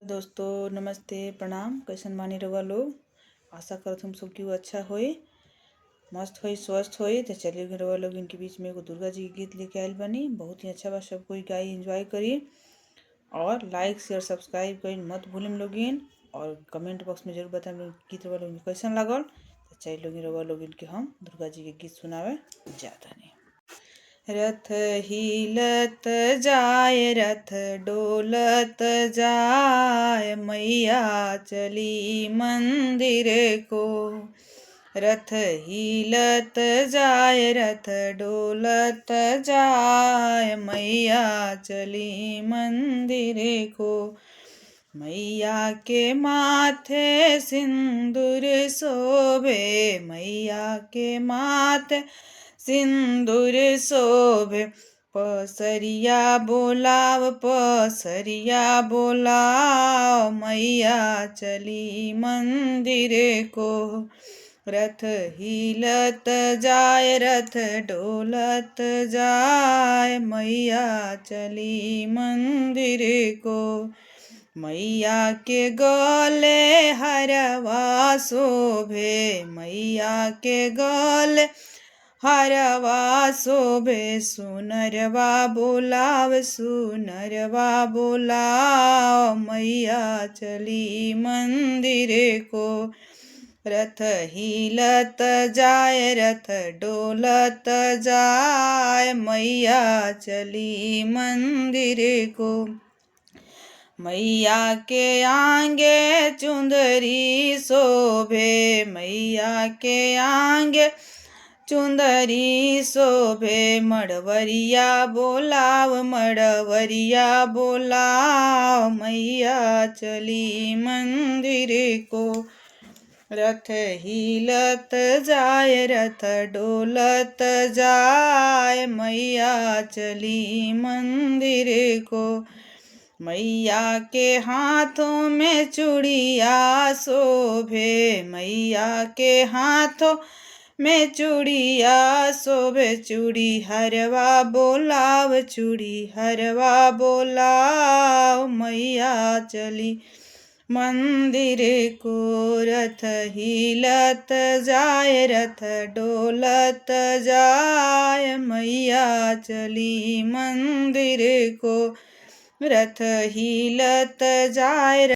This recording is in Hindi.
दोस्तों नमस्ते प्रणाम। कैसन बानी रउआ लोग? आशा करत हम सब क्यों अच्छा होई, मस्त होई, स्वस्थ होई। तो चलिए रउआ लोग इनके बीच में एगो दुर्गा जी के गीत लेके आयल बनी। बहुत ही अच्छा बा, सब कोई गाई एंजॉय करी और लाइक शेयर सब्सक्राइब करी मत भूलिम लोगिन। और कमेंट बॉक्स में जरूर बताएं गीत रउआ लोग कैसन लागल। तो चलिए लोगिन रउआ लोग इनके हम दुर्गा जी के गीत सुनावे जाता नहीं। रथ हिलत जाय रथ डोलत जाय, मैया चली मंदिर को। रथ हिलत जाय रथ डोलत जाय, मैया चली मंदिर को। मैया के माथे सिंदूर शोभे, मैया के माथे सिंदूर शोभे। पसरिया बोलाव पसरिया बोलाव, मैया चली मंदिर को। रथ हिलत जाय रथ डोलत जाय, मैया चली मंदिर को। मैया के गले हरवा शोभे, मैया के गले हरवा शोभे। सुनरवा बोलाव सुनरवा बोलाव, मैया चली मंदिर को। रथ हिलत जाय रथ डोलत जाय, मैया चली मंदिर को। मैया के आंगे चुंदरी शोभे, मैया के आंगे चुंदरी शोभे। मड़वरिया बोलाव मड़वरिया बोलाव, मैया चली मंदिर को। रथ हिलत जाय रथ डोलत जाय, मैया चली मंदिर को। मैया के हाथों में चूड़िया शोभे, मैया के हाथों में चूड़िया शोभे। चूड़ी हरवा बोलाव चूड़ी हरवा बोलाव, मैया चली मंदिर को। रथ हिलत जाय रथ डोलत जाय, मैया चली मंदिर को। रथ हिलत जाय